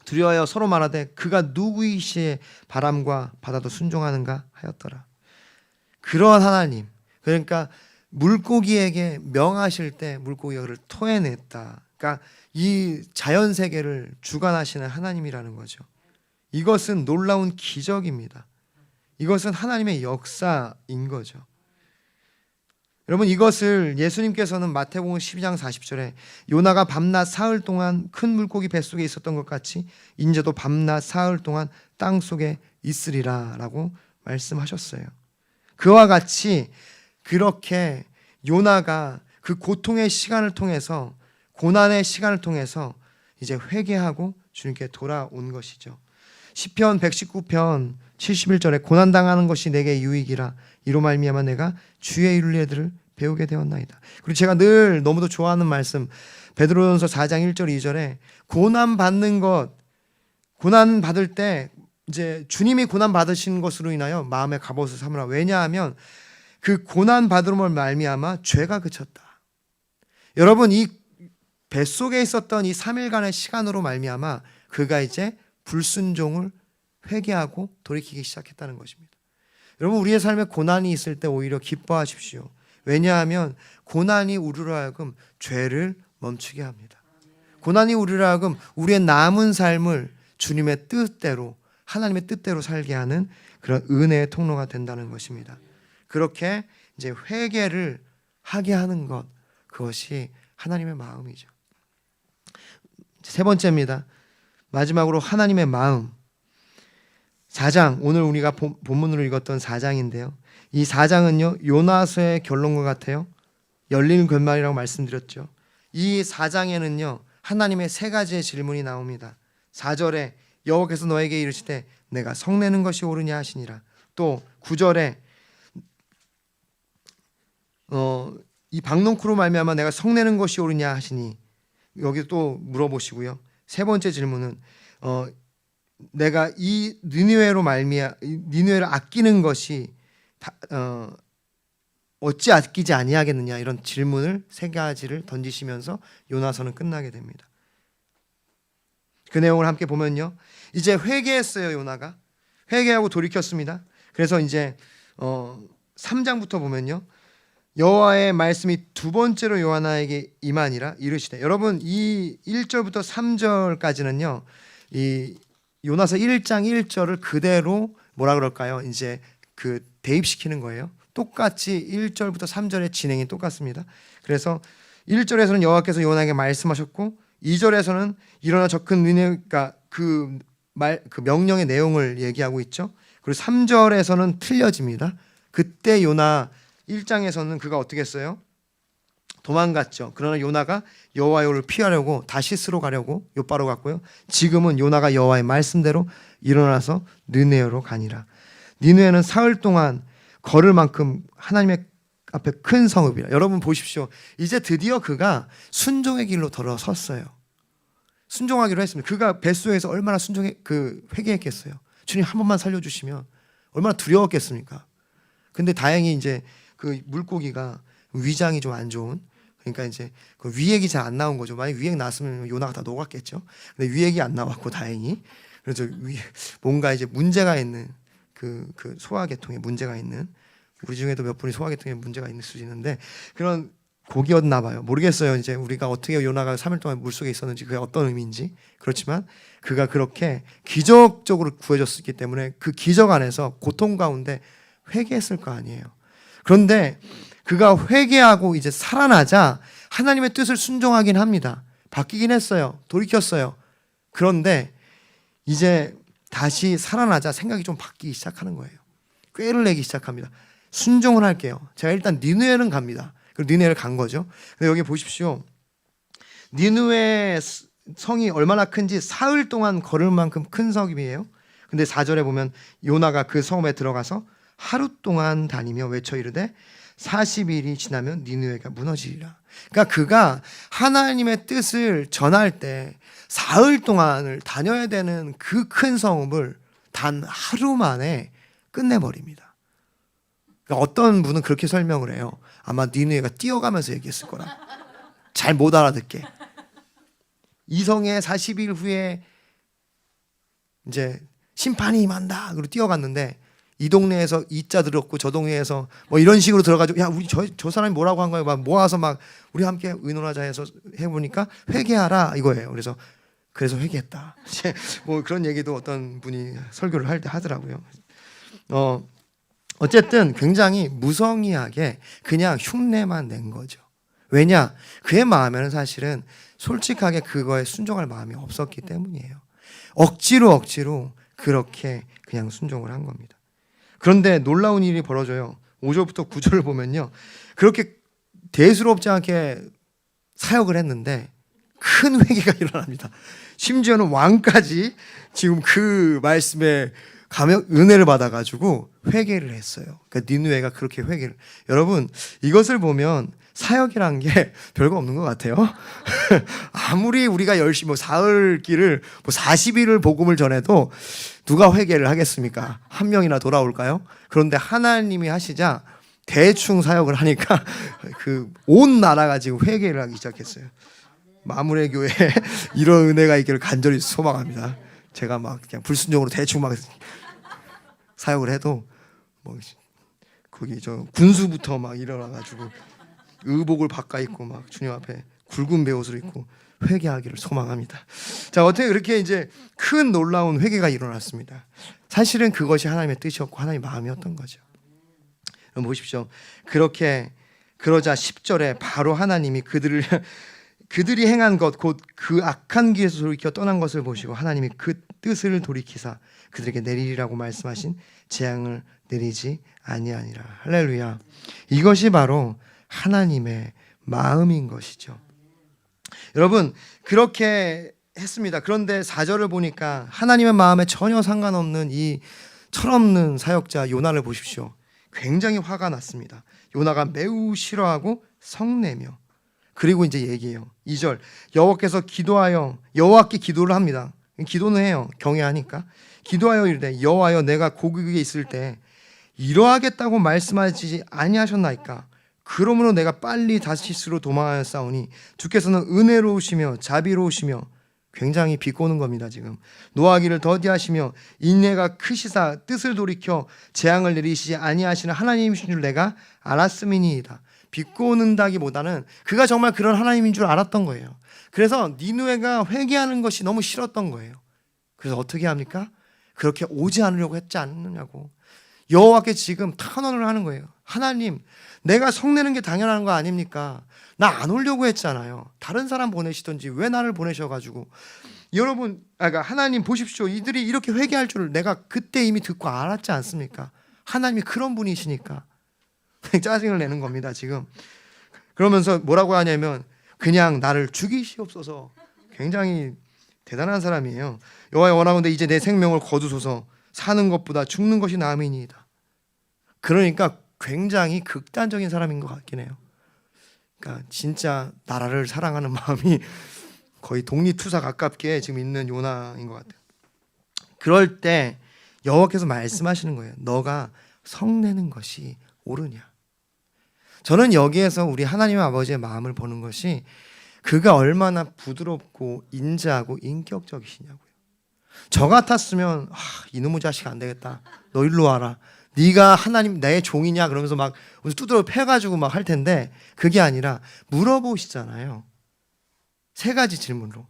두려워하여 서로 말하되 그가 누구이시에 바람과 바다도 순종하는가 하였더라. 그러한 하나님, 그러니까 물고기에게 명하실 때 물고기가 그를 토해냈다. 그러니까 이 자연 세계를 주관하시는 하나님이라는 거죠. 이것은 놀라운 기적입니다. 이것은 하나님의 역사인 거죠. 여러분, 이것을 예수님께서는 마태복음 12장 40절에 요나가 밤낮 사흘 동안 큰 물고기 뱃속에 있었던 것 같이 인자도 밤낮 사흘 동안 땅속에 있으리라 라고 말씀하셨어요. 그와 같이 그렇게 요나가 그 고통의 시간을 통해서, 고난의 시간을 통해서 이제 회개하고 주님께 돌아온 것이죠. 시편 119편 71절에 고난당하는 것이 내게 유익이라 이로 말미암아 내가 주의 윤례들을 배우게 되었나이다. 그리고 제가 늘 너무도 좋아하는 말씀, 베드로전서 4장 1절 2절에 고난 받는 것, 고난 받을 때 이제 주님이 고난 받으신 것으로 인하여 마음의 갑옷을 삼으라. 왜냐하면 그 고난 받음으로 말미암아 죄가 그쳤다. 여러분, 이 뱃속에 있었던 이 3일간의 시간으로 말미암아 그가 이제 불순종을 회개하고 돌이키기 시작했다는 것입니다. 여러분, 우리의 삶에 고난이 있을 때 오히려 기뻐하십시오. 왜냐하면 고난이 우리로 하여금 죄를 멈추게 합니다. 고난이 우리로 하여금 우리의 남은 삶을 주님의 뜻대로, 하나님의 뜻대로 살게 하는 그런 은혜의 통로가 된다는 것입니다. 그렇게 이제 회개를 하게 하는 것, 그것이 하나님의 마음이죠. 세 번째입니다. 마지막으로 하나님의 마음. 4장, 오늘 우리가 본문으로 읽었던 4장인데요. 이 4장은요, 요나서의 결론과 같아요. 열린 결말이라고 말씀드렸죠. 이 4장에는요, 하나님의 세 가지의 질문이 나옵니다. 4절에 여호와께서 너에게 이르시되 내가 성내는 것이 옳으냐 하시니라. 또 9절에 이 박농쿠로 말미암아 내가 성내는 것이 옳으냐 하시니, 여기 또 물어보시고요. 세 번째 질문은 내가 이 니느웨를 아끼는 것이 어찌 아끼지 아니하겠느냐, 이런 질문을 세 가지를 던지시면서 요나서는 끝나게 됩니다. 그 내용을 함께 보면요, 이제 회개했어요. 요나가 회개하고 돌이켰습니다. 그래서 이제 3장부터 보면요, 여호와의 말씀이 두 번째로 요나에게 임하니라 이르시되, 여러분 이 1절부터 3절까지는요 이 요나서 1장 1절을 그대로 뭐라 그럴까요? 이제 그 대입시키는 거예요. 똑같이 1절부터 3절의 진행이 똑같습니다. 그래서 1절에서는 여호와께서 요나에게 말씀하셨고, 2절에서는 일어나 저 큰 니느웨가 그 명령의 내용을 얘기하고 있죠. 그리고 3절에서는 틀려집니다. 그때 요나 1장에서는 그가 어떻게 했어요? 도망갔죠. 그러나 요나가 여호와의 얼굴을 피하려고 다시스로 가려고 요바로 갔고요. 지금은 요나가 여호와의 말씀대로 일어나서 느네웨로 가니라. 니느웨는 사흘 동안 걸을 만큼 하나님의 앞에 큰 성읍이라. 여러분 보십시오. 이제 드디어 그가 순종의 길로 돌아섰어요. 순종하기로 했습니다. 그가 뱃속에서 얼마나 회개했겠어요. 주님 한 번만 살려주시면 얼마나 두려웠겠습니까? 근데 다행히 이제 그 물고기가 위장이 좀 안 좋은, 그러니까 이제 그 위액이 잘 안 나온 거죠. 만약 위액 나왔으면 요나가 다 녹았겠죠. 근데 위액이 안 나왔고 다행히, 그래서 뭔가 이제 문제가 있는 그 소화계통에 문제가 있는, 우리 중에도 몇 분이 소화계통에 문제가 있을 수 있는데 그런 고기였나 봐요. 모르겠어요. 이제 우리가 어떻게 요나가 3일 동안 물속에 있었는지 그게 어떤 의미인지. 그렇지만 그가 그렇게 기적적으로 구해졌기 때문에 그 기적 안에서 고통 가운데 회개했을 거 아니에요. 그런데 그가 회개하고 이제 살아나자 하나님의 뜻을 순종하긴 합니다. 바뀌긴 했어요. 돌이켰어요. 그런데 이제 다시 살아나자 생각이 좀 바뀌기 시작하는 거예요. 꾀를 내기 시작합니다. 순종을 할게요. 제가 일단 니느웨는 갑니다. 그리고 니느웨를 간 거죠. 근데 여기 보십시오. 니느웨 성이 얼마나 큰지 사흘 동안 걸을 만큼 큰 성이에요. 근데 4절에 보면 요나가 그 성읍에 들어가서 하루 동안 다니며 외쳐 이르되 40일이 지나면 니느웨가 무너지리라. 그러니까 그가 하나님의 뜻을 전할 때 사흘 동안을 다녀야 되는 그 큰 성읍을 단 하루 만에 끝내버립니다. 그러니까 어떤 분은 그렇게 설명을 해요. 아마 니느웨가 뛰어가면서 얘기했을 거라. 잘 못 알아듣게. 이성의 40일 후에 이제 심판이 임한다. 그리고 뛰어갔는데 이 동네에서 이자 들었고 저 동네에서 뭐 이런 식으로 들어가지고 야 우리 저 사람이 뭐라고 한 거예요? 막 모아서 막 우리 함께 의논하자 해서 해보니까 회개하라 이거예요. 그래서 회개했다. 뭐 그런 얘기도 어떤 분이 설교를 할 때 하더라고요. 어쨌든 굉장히 무성의하게 그냥 흉내만 낸 거죠. 왜냐? 그의 마음에는 사실은 솔직하게 그거에 순종할 마음이 없었기 때문이에요. 억지로 그렇게 그냥 순종을 한 겁니다. 그런데 놀라운 일이 벌어져요. 5절부터 9절을 보면요. 그렇게 대수롭지 않게 사역을 했는데 큰 회개가 일어납니다. 심지어는 왕까지 지금 그 말씀에 은혜를 받아가지고 회개를 했어요. 그러니까 니느웨가 그렇게 회개를. 여러분 이것을 보면 사역이란 게 별거 없는 것 같아요. 아무리 우리가 열심히 뭐 사흘 길을 뭐 40일을 복음을 전해도 누가 회개를 하겠습니까? 한 명이나 돌아올까요? 그런데 하나님이 하시자 대충 사역을 하니까 그 온 나라가 지금 회개를 하기 시작했어요. 마무리 교회에 이런 은혜가 있기를 간절히 소망합니다. 제가 막 그냥 불순종으로 대충 막 사역을 해도 뭐 거기 저 군수부터 막 일어나가지고 의복을 바꿔 입고 막 주님 앞에 굵은 베옷을 입고 회개하기를 소망합니다. 자, 어떻게 그렇게 이제 큰 놀라운 회개가 일어났습니다. 사실은 그것이 하나님의 뜻이었고 하나님의 마음이었던 거죠. 여러분 보십시오. 그러자 10절에 바로 하나님이 그들이 행한 것 곧 그 악한 길에서 돌이켜 떠난 것을 보시고 하나님이 그 뜻을 돌이키사 그들에게 내리리라고 말씀하신 재앙을 내리지 아니하니라. 할렐루야. 이것이 바로 하나님의 마음인 것이죠. 여러분 그렇게 했습니다. 그런데 4절을 보니까 하나님의 마음에 전혀 상관없는 이 철없는 사역자 요나를 보십시오. 굉장히 화가 났습니다. 요나가 매우 싫어하고 성내며 그리고 이제 얘기해요. 2절 여호와께서 기도하여 여호와께 기도를 합니다. 기도는 해요. 경외하니까 기도하여 이르되 여호와여 내가 고국에 있을 때 이러하겠다고 말씀하시지 아니하셨나이까. 그러므로 내가 빨리 다시스로 도망하였사오니 주께서는 은혜로우시며 자비로우시며 굉장히 비꼬는 겁니다. 지금 노하기를 더디하시며 인내가 크시사 뜻을 돌이켜 재앙을 내리시지 아니하시는 하나님이신 줄 내가 알았음이니이다. 비꼬는다기보다는 그가 정말 그런 하나님인 줄 알았던 거예요. 그래서 니느웨가 회개하는 것이 너무 싫었던 거예요. 그래서 어떻게 합니까? 그렇게 오지 않으려고 했지 않느냐고. 여호와께 지금 탄원을 하는 거예요. 하나님, 내가 성내는 게 당연한 거 아닙니까? 나 안 오려고 했잖아요. 다른 사람 보내시던지 왜 나를 보내셔가지고. 여러분, 그러니까 하나님 보십시오. 이들이 이렇게 회개할 줄을 내가 그때 이미 듣고 알았지 않습니까? 하나님이 그런 분이시니까 짜증을 내는 겁니다 지금. 그러면서 뭐라고 하냐면 그냥 나를 죽이시옵소서. 굉장히 대단한 사람이에요. 여호와여 원하건대 이제 내 생명을 거두소서. 사는 것보다 죽는 것이 나음이니이다. 그러니까 굉장히 극단적인 사람인 것 같긴 해요. 그러니까 진짜 나라를 사랑하는 마음이 거의 독립투사 가깝게 지금 있는 요나인 것 같아요. 그럴 때 여호와께서 말씀하시는 거예요. 너가 성내는 것이 옳으냐. 저는 여기에서 우리 하나님 아버지의 마음을 보는 것이 그가 얼마나 부드럽고 인자하고 인격적이시냐고요. 저 같았으면 이놈의 자식 안 되겠다. 너 일로 와라. 네가 하나님 나의 종이냐 그러면서 막 두드러 패가지고 막 할 텐데 그게 아니라 물어보시잖아요. 3가지 질문으로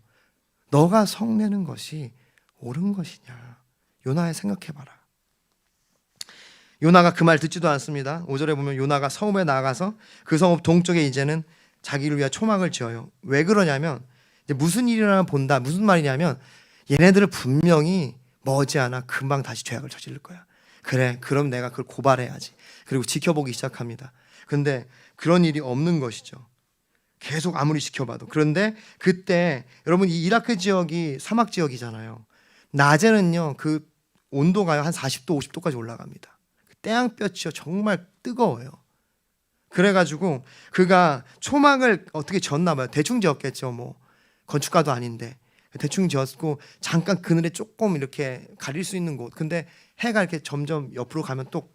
너가 성내는 것이 옳은 것이냐. 요나야 생각해봐라. 요나가 그 말 듣지도 않습니다. 5절에 보면 요나가 성읍에 나가서 그 성읍 동쪽에 이제는 자기를 위한 초막을 지어요. 왜 그러냐면 이제 무슨 일이나 본다. 무슨 말이냐면 얘네들을 분명히 머지않아 금방 다시 죄악을 저지를 거야. 그래, 그럼 내가 그걸 고발해야지. 그리고 지켜보기 시작합니다. 근데 그런 일이 없는 것이죠. 계속 아무리 지켜봐도. 그런데 그때 여러분 이 이라크 지역이 사막 지역이잖아요. 낮에는요 그 온도가요 한 40도 50도까지 올라갑니다. 태양볕이요 정말 뜨거워요. 그래가지고 그가 초막을 어떻게 지었나 봐요. 대충 지었겠죠. 뭐 건축가도 아닌데 대충 지었고 잠깐 그늘에 조금 이렇게 가릴 수 있는 곳. 근데 해가 이렇게 점점 옆으로 가면 또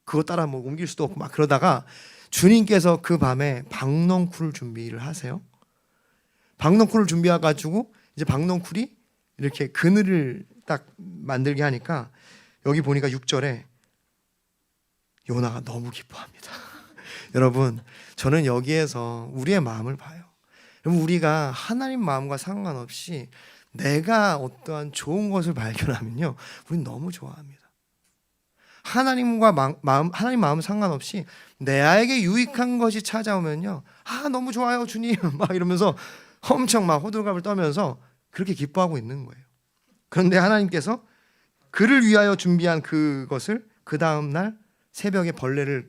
그거 따라 뭐 옮길 수도 없고 막 그러다가 주님께서 그 밤에 박넝쿨 준비를 하세요. 박넝쿨을 준비해가지고 이제 박넝쿨이 이렇게 그늘을 딱 만들게 하니까 여기 보니까 6절에 요나가 너무 기뻐합니다. 여러분, 저는 여기에서 우리의 마음을 봐요. 여러분, 우리가 하나님 마음과 상관없이 내가 어떠한 좋은 것을 발견하면요, 우리는 너무 좋아합니다. 하나님과 하나님 마음 상관없이 내에게 유익한 것이 찾아오면요, 너무 좋아요 주님 막 이러면서 엄청 막 호들갑을 떨면서 그렇게 기뻐하고 있는 거예요. 그런데 하나님께서 그를 위하여 준비한 그것을 그 다음날 새벽에 벌레를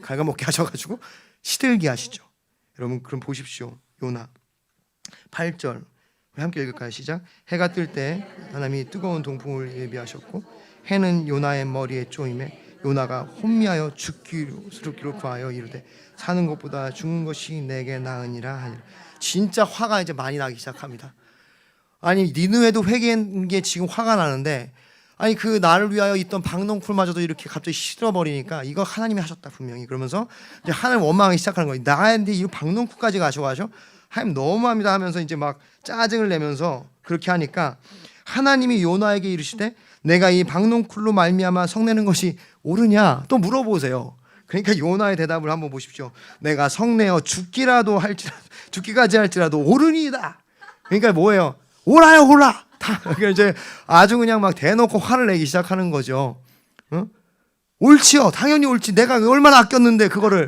갉아먹게 하셔가지고 시들게 하시죠. 여러분, 그럼 보십시오. 요나 8절 함께 읽을까요? 시작. 해가 뜰 때 하나님이 뜨거운 동풍을 예비하셨고 해는 요나의 머리에 쪼임에 요나가 혼미하여 죽기로 구하여 이르되 사는 것보다 죽는 것이 내게 나으니라 하니라. 진짜 화가 이제 많이 나기 시작합니다. 아니, 니느웨도 회개한 게 지금 화가 나는데, 아니 그 나를 위하여 있던 박넝쿨마저도 이렇게 갑자기 실어버리니까 이거 하나님이 하셨다 분명히. 그러면서 이제 하나님 원망하기 시작하는 거예요. 나한테 이 박넝쿨까지 가셔가지고 하나님 너무합니다 하면서 이제 막 짜증을 내면서 그렇게 하니까 하나님이 요나에게 이르시되 내가 이 박넝쿨로 말미암아 성내는 것이 옳으냐 또 물어보세요. 그러니까 요나의 대답을 한번 보십시오. 내가 성내어 죽기까지 할지라도 옳으니이다. 그러니까 뭐예요? 옳아요, 옳아. 그러니까 이제 아주 그냥 막 대놓고 화를 내기 시작하는 거죠. 옳지요, 당연히 옳지. 내가 얼마나 아꼈는데 그거를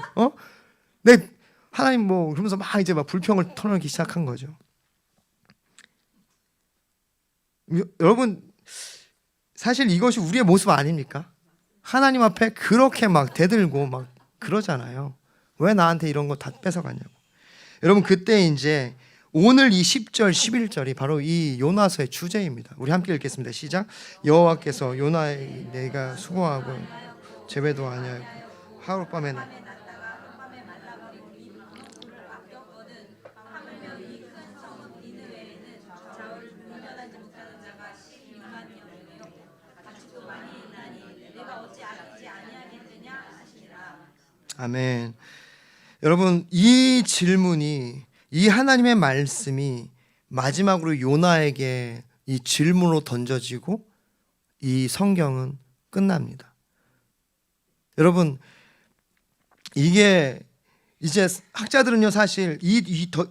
내 하나님 뭐 그러면서 막 이제 막 불평을 털어내기 시작한 거죠. 여러분, 사실 이것이 우리의 모습 아닙니까? 하나님 앞에 그렇게 막 대들고 막 그러잖아요. 왜 나한테 이런 거 다 뺏어갔냐고. 여러분, 그때 이제 오늘 이 10절 11절이 바로 이 요나서의 주제입니다. 우리 함께 읽겠습니다. 시작. 여호와께서 요나에게 내가 수고하고 재배도 아니하고 하룻밤에 아멘. 여러분, 이 질문이, 이 하나님의 말씀이 마지막으로 요나에게 이 질문으로 던져지고 이 성경은 끝납니다. 여러분, 이게 이제 학자들은요 사실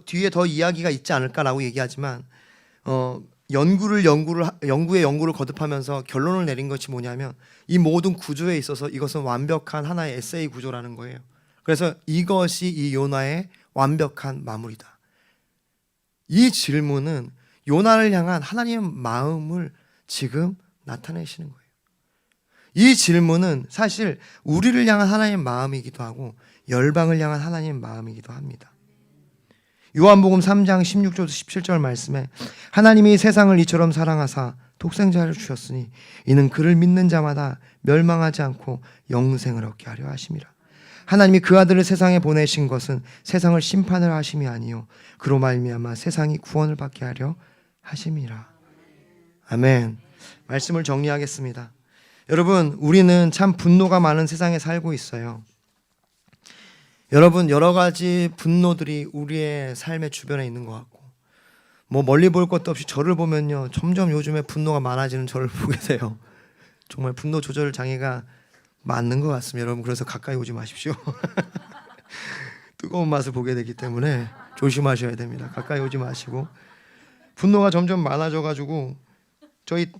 뒤에 더 이야기가 있지 않을까라고 얘기하지만 연구의 연구를 거듭하면서 결론을 내린 것이 뭐냐면 이 모든 구조에 있어서 이것은 완벽한 하나의 에세이 구조라는 거예요. 그래서 이것이 이 요나의 완벽한 마무리다. 이 질문은 요나를 향한 하나님의 마음을 지금 나타내시는 거예요. 이 질문은 사실 우리를 향한 하나님의 마음이기도 하고 열방을 향한 하나님의 마음이기도 합니다. 요한복음 3장 16절부터 17절 말씀에 하나님이 세상을 이처럼 사랑하사 독생자를 주셨으니 이는 그를 믿는 자마다 멸망하지 않고 영생을 얻게 하려 하심이라. 하나님이 그 아들을 세상에 보내신 것은 세상을 심판을 하심이 아니요 그로 말미암아 세상이 구원을 받게 하려 하심이라. 아멘. 말씀을 정리하겠습니다. 여러분, 우리는 참 분노가 많은 세상에 살고 있어요. 여러분, 여러 가지 분노들이 우리의 삶의 주변에 있는 것 같고 뭐 멀리 볼 것도 없이 저를 보면요 점점 요즘에 분노가 많아지는 저를 보게 돼요. 정말 분노 조절 장애가 맞는 것 같습니다. 여러분, 그래서 가까이 오지 마십시오. 뜨거운 맛을 보게 되기 때문에 조심하셔야 됩니다. 가까이 오지 마시고. 분노가 점점 많아져가지고 저희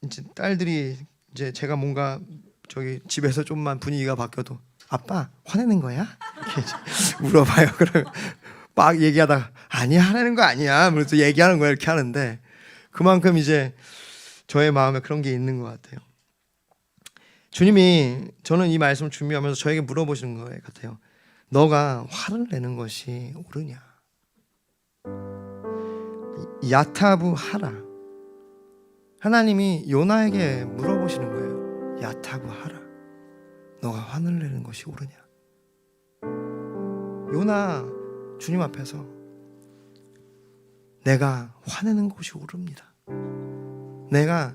이제 딸들이 이제 제가 뭔가 저기 집에서 좀만 분위기가 바뀌어도 아빠 화내는 거야? 이렇게 물어봐요. 그러면 막 얘기하다가 아니야, 화내는 거 아니야. 그래서 얘기하는 거야 이렇게 하는데 그만큼 이제 저의 마음에 그런 게 있는 것 같아요. 주님이 저는 이 말씀을 준비하면서 저에게 물어보시는 것 같아요. 너가 화를 내는 것이 옳으냐? 야타부 하라. 하나님이 요나에게 물어보시는 거예요. 야타부 하라. 너가 화를 내는 것이 옳으냐? 요나 주님 앞에서 내가 화내는 것이 옳습니다. 내가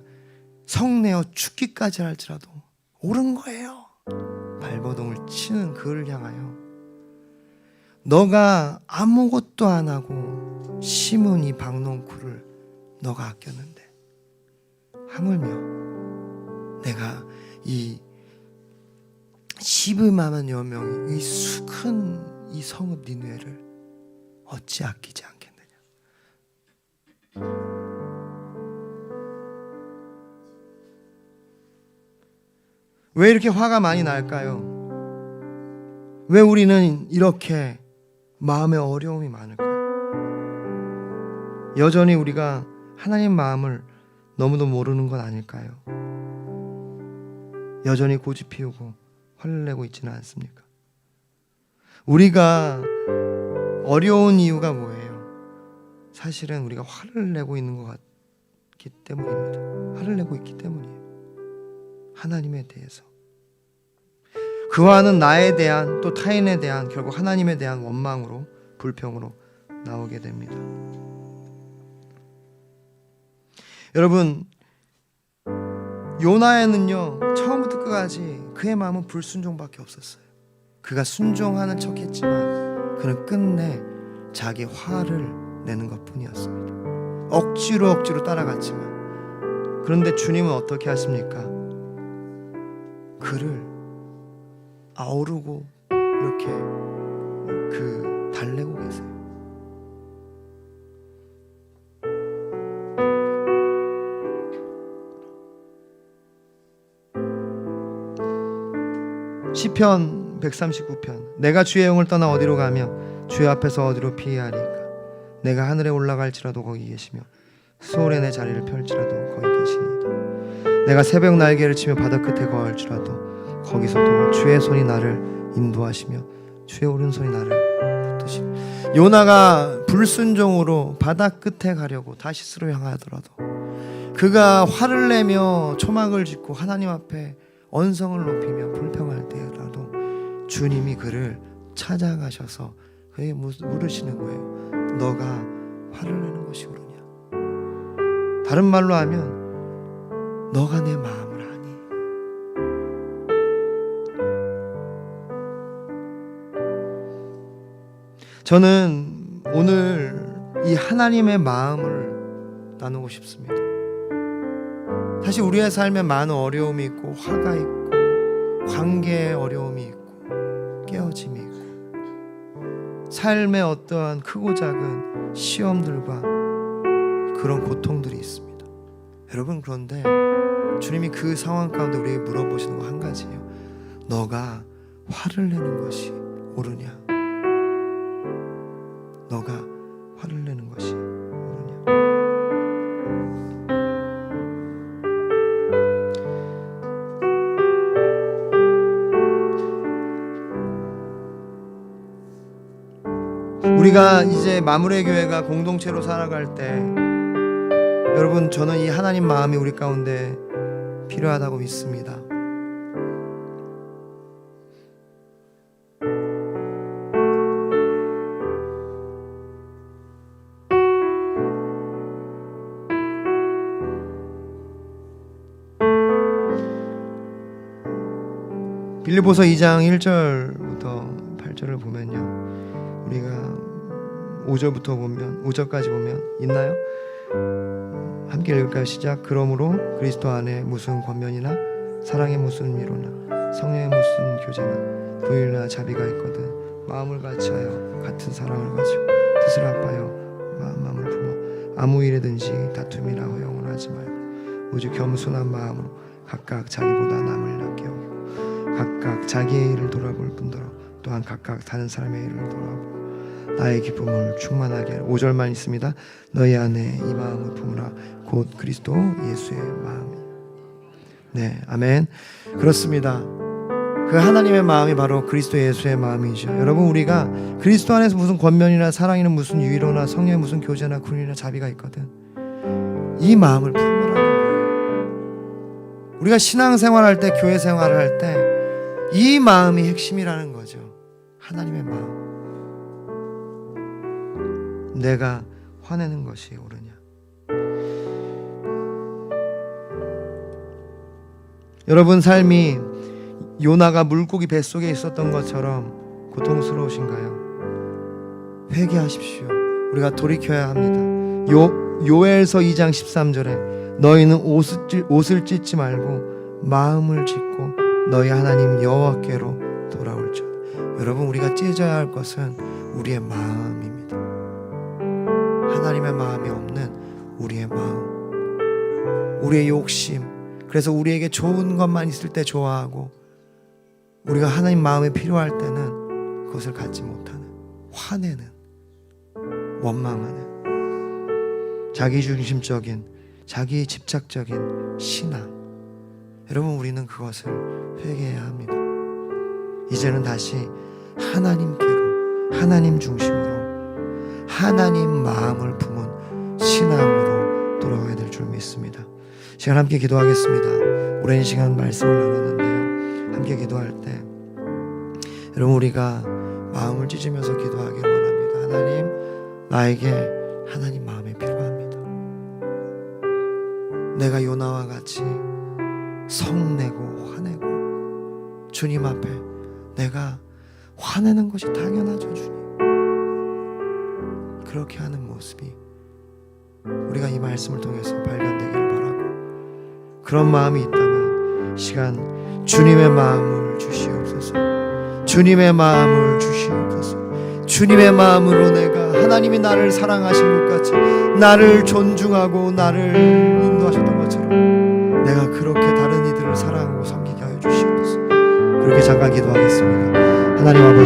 성내어 죽기까지 할지라도 옳은 거예요. 발버둥을 치는 그를 향하여 너가 아무것도 안 하고 심은 이 박농쿨을 너가 아꼈는데 하물며 내가 이 12만여 명이 이 수큰 이 성읍 니느웨를 어찌 아끼지 않겠느냐. 왜 이렇게 화가 많이 날까요? 왜 우리는 이렇게 마음에 어려움이 많을까요? 여전히 우리가 하나님 마음을 너무도 모르는 건 아닐까요? 여전히 고집 피우고 화를 내고 있지는 않습니까? 우리가 어려운 이유가 뭐예요? 사실은 우리가 화를 내고 있는 것 같기 때문입니다. 화를 내고 있기 때문이에요. 하나님에 대해서. 그 화는 나에 대한 또 타인에 대한 결국 하나님에 대한 원망으로 불평으로 나오게 됩니다. 여러분, 요나에는요 처음부터 끝까지 그의 마음은 불순종밖에 없었어요. 그가 순종하는 척했지만 그는 끝내 자기 화를 내는 것뿐이었습니다. 억지로 따라갔지만, 그런데 주님은 어떻게 하십니까? 그를 아우르고 이렇게 달래고 계세요. 시편 139편. 내가 주의 영을 떠나 어디로 가며 주의 앞에서 어디로 피하리까? 내가 하늘에 올라갈지라도 거기 계시며 수월에 내 자리를 펼지라도 거기 계시니이다. 내가 새벽 날개를 치며 바다 끝에 거할지라도 거기서도 주의 손이 나를 인도하시며 주의 오른손이 나를 붙드시니. 요나가 불순종으로 바다 끝에 가려고 다시스로 향하더라도, 그가 화를 내며 초막을 짓고 하나님 앞에 언성을 높이며 불평할 때라도 주님이 그를 찾아가셔서 그에게 물으시는 거예요. 너가 화를 내는 것이 옳으냐? 다른 말로 하면 너가 내 마음을 아니? 저는 오늘 이 하나님의 마음을 나누고 싶습니다. 사실 우리의 삶에 많은 어려움이 있고 화가 있고 관계에 어려움이 있고 깨어짐이 있고 삶의 어떠한 크고 작은 시험들과 그런 고통들이 있습니다. 여러분, 그런데 주님이 그 상황 가운데 우리에게 물어보시는 거 한 가지예요. 너가 화를 내는 것이 옳으냐? 너가 화를 내는 것이 옳으냐? 우리가 이제 마무리 교회가 공동체로 살아갈 때, 여러분, 저는 이 하나님 마음이 우리 가운데 필요하다고 믿습니다. 빌립보서 2장 1절부터 8절을 보면요, 우리가 5절까지 보면 있나요? 함께 읽을까요? 시작. 그러므로 그리스도 안에 무슨 권면이나 사랑의 무슨 위로나 성령의 무슨 교제나 부일이나 자비가 있거든 마음을 같이하여 같은 사랑을 가지고 뜻을 합하여 마음을 품어 아무 일에든지 다툼이나 허용을 하지 말고 오직 겸손한 마음으로 각각 자기보다 남을 낫게 여기고 각각 자기의 일을 돌아볼 뿐더러 또한 각각 다른 사람의 일을 돌아보고 나의 기쁨을 충만하게 하라. 5절만 있습니다. 너희 안에 이 마음을 품으라. 곧 그리스도 예수의 마음이. 네, 아멘. 그렇습니다. 그 하나님의 마음이 바로 그리스도 예수의 마음이죠. 여러분, 우리가 그리스도 안에서 무슨 권면이나 사랑이나 무슨 위로나 성령의 무슨 교제나 군이나 자비가 있거든, 이 마음을 품으라는 거예요. 우리가 신앙생활할 때, 교회 생활을 할 때 이 마음이 핵심이라는 거죠. 하나님의 마음. 내가 화내는 것이 옳으냐? 여러분 삶이 요나가 물고기 뱃속에 있었던 것처럼 고통스러우신가요? 회개하십시오. 우리가 돌이켜야 합니다. 요엘서 2장 13절에 너희는 옷을 찢지 말고 마음을 찢고 너희 하나님 여호와께로 돌아올지어다. 여러분, 우리가 찢어야 할 것은 우리의 마음입니다. 하나님의 마음이 없는 우리의 마음, 우리의 욕심. 그래서 우리에게 좋은 것만 있을 때 좋아하고 우리가 하나님 마음이 필요할 때는 그것을 갖지 못하는, 화내는, 원망하는 자기중심적인, 자기 집착적인 신앙. 여러분, 우리는 그것을 회개해야 합니다. 이제는 다시 하나님께로, 하나님 중심으로, 하나님 마음을 품은 신앙으로 돌아가야 될 줄 믿습니다. 시간 함께 기도하겠습니다. 오랜 시간 말씀을 나눴는데요, 함께 기도할 때 여러분, 우리가 마음을 찢으면서 기도하기를 원합니다. 하나님, 나에게 하나님 마음이 필요합니다. 내가 요나와 같이 성내고 화내고 주님 앞에 내가 화내는 것이 당연하죠, 주님. 그렇게 하는 모습이 우리가 이 말씀을 통해서 발견되기를 바라고, 그런 마음이 있다면 시간 주님의 마음을 주시옵소서. 주님의 마음을 주시옵소서. 주님의 마음으로 내가 하나님이 나를 사랑하신 것 같이 나를 존중하고 나를 인도하셨던 것처럼 내가 그렇게 다른 이들을 사랑하고 섬기게 하여 주시옵소서. 그렇게 잠깐 기도하겠습니다. 하나님 아버지,